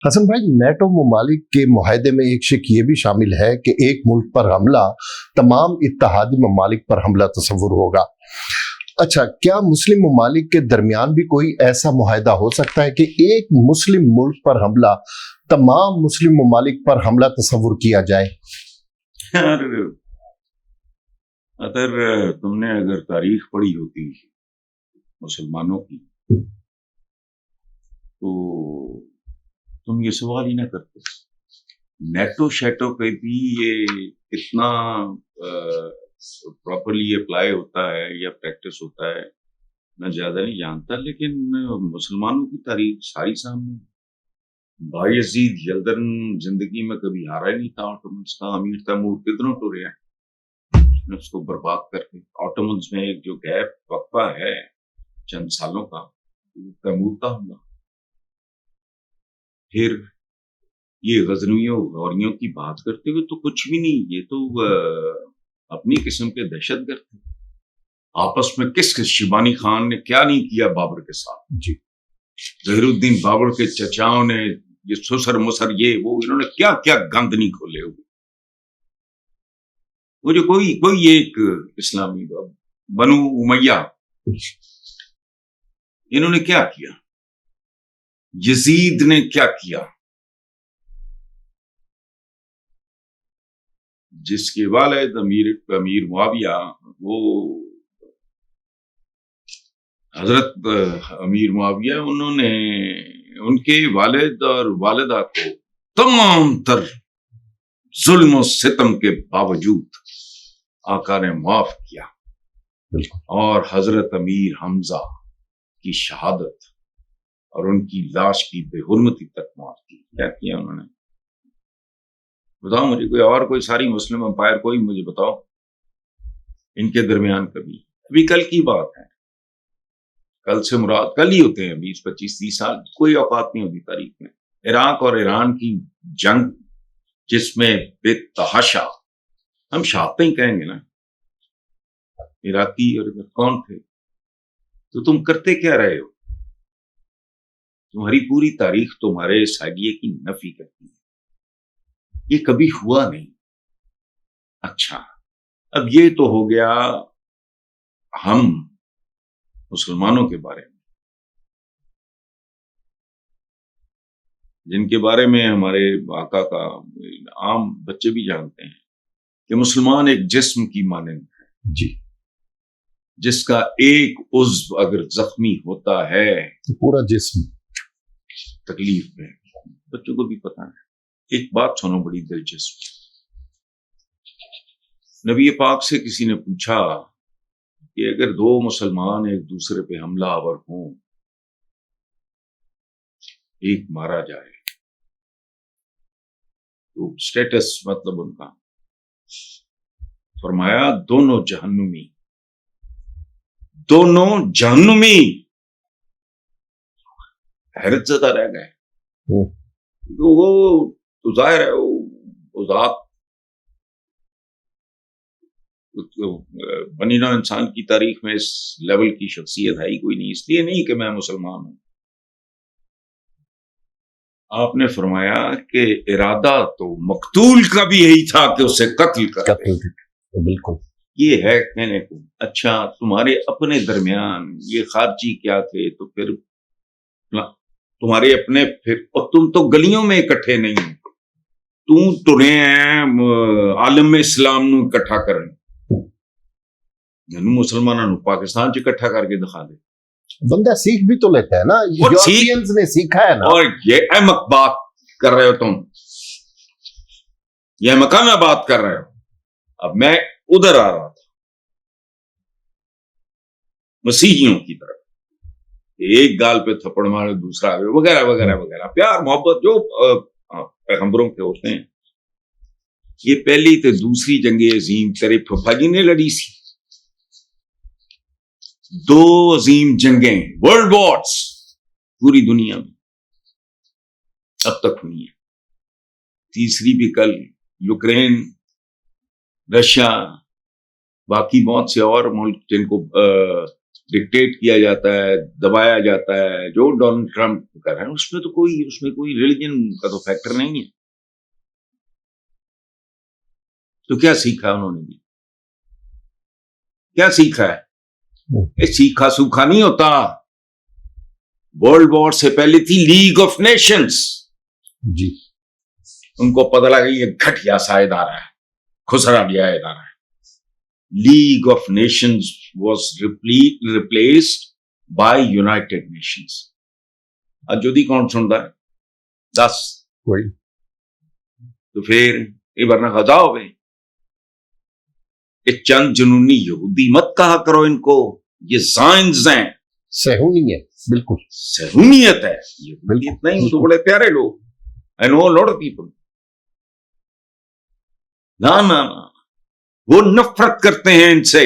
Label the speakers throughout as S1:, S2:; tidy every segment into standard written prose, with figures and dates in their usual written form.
S1: حسن بھائی، نیٹو ممالک کے معاہدے میں ایک شق یہ بھی شامل ہے کہ ایک ملک پر حملہ تمام اتحادی ممالک پر حملہ تصور ہوگا۔ اچھا، کیا مسلم ممالک کے درمیان بھی کوئی ایسا معاہدہ ہو سکتا ہے کہ ایک مسلم ملک پر حملہ تمام مسلم ممالک پر حملہ تصور کیا جائے؟
S2: اگر تم نے تاریخ پڑھی ہوتی مسلمانوں کی تو تم یہ سوال ہی نہ کرتے۔ نیٹو شیٹو پہ بھی یہ اتنا پراپرلی اپلائی ہوتا ہے یا پریکٹس ہوتا ہے میں زیادہ نہیں جانتا، لیکن مسلمانوں کی تاریخ ساری سامنے۔ بایزید یلدن زندگی میں کبھی ہارا ہی نہیں تھا، آٹومنس کا امیر تیمور کتنا ٹورے ہیں اس کو برباد کر کے۔ آٹومنس میں ایک جو گیپ وقفہ ہے چند سالوں کا، تیمور کا حملہ، پھر یہ غزنویوں غوریوں کی بات کرتے ہوئے تو کچھ بھی نہیں، یہ تو اپنی قسم کے دہشت گرد تھے۔ آپس میں کس شیبانی خان نے کیا نہیں کیا بابر کے ساتھ،
S1: جی،
S2: ظہیر الدین بابر کے چچاؤں نے یہ سسر مسر یہ وہ انہوں نے کیا کیا گند نہیں کھولے ہوئے۔ مجھے کوئی ایک اسلامی بنو امیہ انہوں نے کیا کیا، یزید نے کیا کیا، جس کے والد امیر معاویہ، وہ حضرت امیر معاویہ، انہوں نے ان کے والد اور والدہ کو تمام تر ظلم و ستم کے باوجود آقا نے معاف کیا، اور حضرت امیر حمزہ کی شہادت اور ان کی لاش کی بے حرمتی تک معاف کی۔ کیا کیا انہوں نے؟ بتاؤ مجھے کوئی ساری مسلم امپائر کوئی مجھے بتاؤ ان کے درمیان ابھی کل کی بات ہے، کل سے مراد کل ہی ہوتے ہیں، 20 25 30 سال کوئی اوقات نہیں ہوتی تاریخ میں۔ عراق اور ایران کی جنگ جس میں بے تحاشا، ہم شہادتیں ہی کہیں گے نا، عراقی اور کون تھے، تو تم کرتے کیا رہے ہو؟ تمہاری پوری تاریخ تمہارے اس آئیڈیا کی نفی کرتی ہے، یہ کبھی ہوا نہیں۔ اچھا، اب یہ تو ہو گیا ہم مسلمانوں کے بارے میں، جن کے بارے میں ہمارے آقا کا عام بچے بھی جانتے ہیں کہ مسلمان ایک جسم کی مانند ہے،
S1: جی،
S2: جس کا ایک عضو اگر زخمی ہوتا ہے
S1: پورا جسم
S2: تکلیف میں۔ بچوں کو بھی پتا ہے۔ ایک بات سنو بڑی دلچسپ، نبی پاک سے کسی نے پوچھا کہ اگر دو مسلمان ایک دوسرے پہ حملہ آور ہوں، ایک مارا جائے تو سٹیٹس مطلب ان کا، فرمایا دونوں جہنمی، دونوں جہنمی۔ حیرت زدہ رہ گئے۔ وہ تو ظاہر ہے وہ ذات بنی نوع انسان کی تاریخ میں اس لیول کی شخصیت ہے ہی کوئی نہیں، اس لیے نہیں کہ میں مسلمان ہوں۔ آپ نے فرمایا کہ ارادہ تو مقتول کا بھی یہی تھا کہ اسے قتل کر دے۔
S1: بالکل،
S2: یہ ہے کہنے کو۔ اچھا، تمہارے اپنے درمیان یہ خارجی کیا تھے تو پھر تمہارے اپنے، پھر اور تم تو گلیوں میں اکٹھے نہیں، تم ٹرے ہیں عالم اسلام نو اکٹھا کریں، مسلمانوں پاکستان چ اکٹھا کر کے دکھا دے۔
S1: بندہ سیکھ بھی تو لیتا ہے نا، یورپینز نے سیکھا ہے نا۔
S2: اور یہ احمق بات کر رہے ہو تم، یہ احمقانہ بات کر رہے ہو۔ اب میں ادھر آ رہا تھا مسیحیوں کی طرف، ایک گال پہ تھپڑ مارے دوسرا وغیرہ وغیرہ وغیرہ، پیار محبت جو پیغمبروں کے ہوتے ہیں۔ یہ پہلی تو دوسری جنگ عظیم تیرے پھپھا جی نے لڑی سی، دو عظیم جنگیں ورلڈ وارز پوری دنیا میں اب تک ہوئی ہیں، تیسری بھی کل، یوکرین، رشیا، باقی بہت سے اور ملک جن کو ڈکٹیٹ کیا جاتا ہے, دبایا جاتا ہے, جو ڈونلڈ ٹرمپ کر رہے ہیں اس میں کوئی ریلیجن کا تو فیکٹر نہیں ہے. تو کیا سیکھا انہوں نے بھی, کیا سیکھا ہے؟ یہ سیکھا سوکھا نہیں ہوتا. ورلڈ وار سے پہلے تھی لیگ آف نیشنز.
S1: جی,
S2: ان کو پتہ لگا یہ گھٹیا سا ادارہ ہے, خسرا گیا ادارہ ہے. League of nations was replaced by United nations. آج جدی کون سنتا ہے؟ 10
S1: کوئی.
S2: تو پھر یہ ورنہ خزا ہو گئے. یہ چند جنونی یہودی مت کہا کرو ان کو, یہ زائنز ہیں,
S1: صہیونی ہے, بالکل
S2: صہیونیت ہے. یہودیت نہیں, وہ تو بڑے پیارے لوگ. I know a lot of people. نہ وہ نفرت کرتے ہیں ان سے.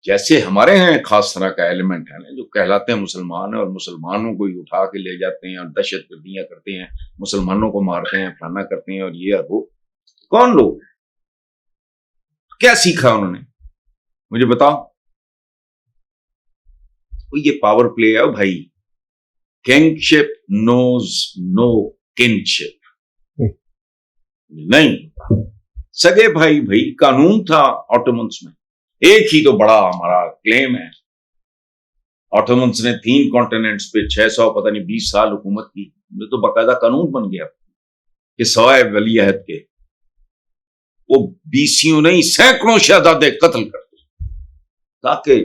S2: جیسے ہمارے ہیں خاص طرح کا ایلیمنٹ ہے نا, جو کہلاتے ہیں مسلمان ہیں اور مسلمانوں کو ہی اٹھا کے لے جاتے ہیں اور دہشت گردیاں کرتے ہیں, مسلمانوں کو مارتے ہیں, فلانا کرتے ہیں, اور یہ اور وہ. کون لوگ, کیا سیکھا انہوں نے مجھے بتاؤ. یہ پاور پلے ہے بھائی. کنگشپ نوز نو کنشپ. نہیں, سگے بھائی قانون تھا آٹومنس میں. ایک ہی تو بڑا ہمارا کلیم ہے. آٹومنس نے 3 کانٹیننٹس پہ 600 پتہ نہیں 20 سال حکومت کی. یہ تو باقاعدہ قانون بن گیا کہ سوائے ولی عہد کے وہ 20 نہیں سینکڑوں شہزادے قتل کرتے, تاکہ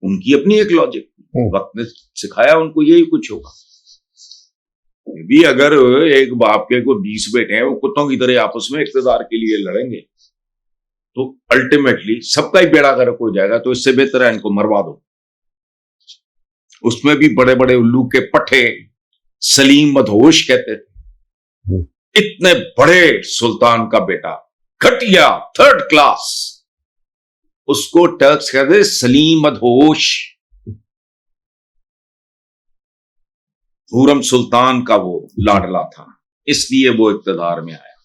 S2: ان کی اپنی ایک لاجک تھی. وقت نے سکھایا ان کو یہی کچھ ہوگا. بھی اگر ایک باپ کے کوئی 20 بیٹے ہیں, وہ کتوں کی طرح آپس میں اقتدار کے لیے لڑیں گے تو الٹیمیٹلی سب کا ہی بیڑا غرق ہو جائے گا. تو اس سے بہتر ہے ان کو مروا دو. اس میں بھی بڑے بڑے الو کے پٹھے سلیم مدہوش کہتے تھے. اتنے بڑے سلطان کا بیٹا گھٹیا 3rd کلاس, اس کو ٹرکس کہتے سلیم مدہوش. خرم سلطان کا وہ لاڈلا تھا, اس لیے وہ اقتدار میں آیا.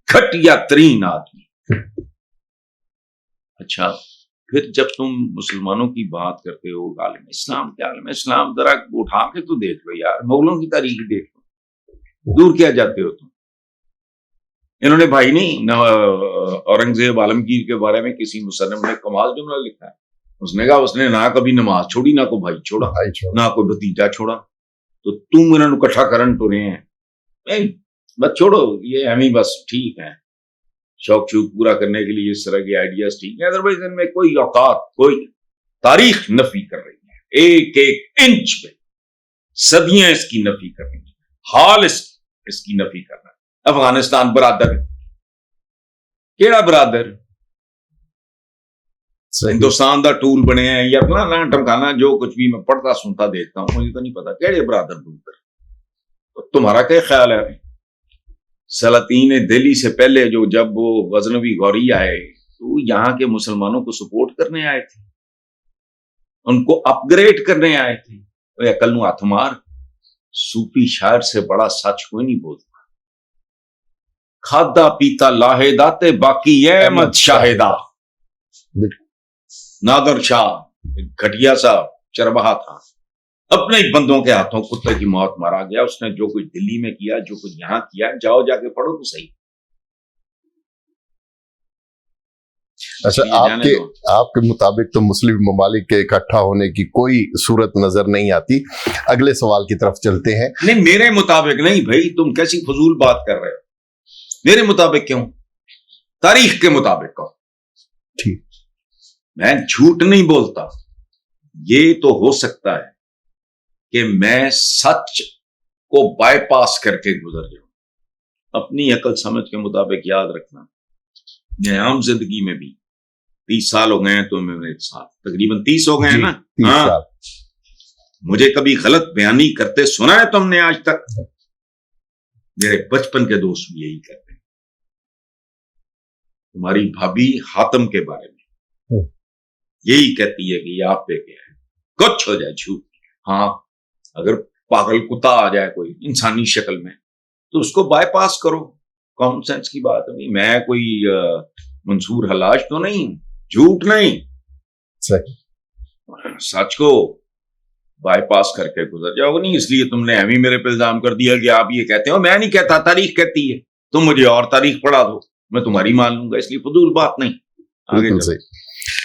S2: گھٹیا ترین آدمی. اچھا, پھر جب تم مسلمانوں کی بات کرتے ہو, عالم اسلام کے عالم اسلام ذرا اٹھا کے تو دیکھ لو یار, مغلوں کی تاریخ دیکھ لو. دور کیا جاتے ہو تم. انہوں نے بھائی نہیں نہ اورنگزیب عالمگیر کے بارے میں کسی مصنف نے کمال جملہ لکھا ہے. اس نے کہا اس نے نہ کبھی نماز چھوڑی, نہ کوئی بھائی چھوڑا, نہ کوئی بھتیجا چھوڑا. تو تم انہوں نے کٹھا کرن تو رہے ہیں, بس چھوڑو یہ ہم ہی بس ٹھیک ہیں, شوق شوق پورا کرنے کے لیے اس طرح کے آئیڈیاز ٹھیک ہیں. ادروائز ان میں کوئی اوقات, کوئی تاریخ نفی کر رہی ہے, ایک ایک انچ پہ صدیاں اس کی نفی کر رہی ہیں. حال اس کی نفی کر رہا ہے. افغانستان برادر, کیڑا برادر؟ ہندوستان دا ٹول بنے ہیں یا فلانا ٹمکانا, جو کچھ بھی میں پڑھتا سنتا دیکھتا ہوں مجھے تو نہیں پتا کیڑے برادر بولتے. تمہارا کیا خیال ہے؟ سلاطین دہلی سے پہلے جو جب وہ غزنوی غوری آئے تو یہاں کے مسلمانوں کو سپورٹ کرنے آئے تھے, ان کو اپ گریڈ کرنے آئے تھے. عقل نو ہاتھ مار, صوفی شاعر سے بڑا سچ کوئی نہیں بولتا. کھادا پیتا لاہیدا تے باقی احمد شاہدہ. نادر شاہ گھٹیا سا چرواہا تھا, اپنے ہی بندوں کے ہاتھوں کتے کی موت مارا گیا. اس نے جو کچھ دلی میں کیا, جو کچھ یہاں کیا, جاؤ جا کے پڑھو تو صحیح.
S1: اچھا, آپ کے مطابق تو مسلم ممالک کے اکٹھا ہونے کی کوئی صورت نظر نہیں آتی. اگلے سوال کی طرف چلتے ہیں.
S2: نہیں, میرے مطابق نہیں بھائی, تم کیسی فضول بات کر رہے ہو. میرے مطابق کیوں؟ تاریخ کے مطابق کہو.
S1: ٹھیک,
S2: میں جھوٹ نہیں بولتا. یہ تو ہو سکتا ہے کہ میں سچ کو بائی پاس کر کے گزر جاؤں. اپنی عقل سمجھ کے مطابق یاد رکھنا, میں عام زندگی میں بھی 30 سال ہو گئے ہیں, تو میرے ساتھ تقریباً 30 ہو گئے ہیں نا. ہاں, مجھے کبھی غلط بیانی کرتے سنا ہے تم نے آج تک؟ میرے بچپن کے دوست بھی یہی کہتے ہیں. تمہاری بھابھی حاتم کے بارے میں یہی کہتی ہے کہ یہ آپ پہ کیا ہے, کچھ ہو جائے جھوٹ. ہاں, اگر پاگل کتا آ جائے کوئی انسانی شکل میں تو اس کو بائی پاس کرو. کامن سینس کی بات ہے. میں کوئی منصور حلاج تو نہیں, جھوٹ نہیں.
S1: صحیح.
S2: سچ کو بائی پاس کر کے گزر جاؤ گے. نہیں اس لیے تم نے ایویں میرے پہ الزام کر دیا کہ آپ یہ کہتے ہو. میں نہیں کہتا, تاریخ کہتی ہے. تم مجھے اور تاریخ پڑھا دو, میں تمہاری مان لوں گا. اس لیے فضول بات نہیں. آگے
S1: بالکل
S2: چلو.
S1: صحیح.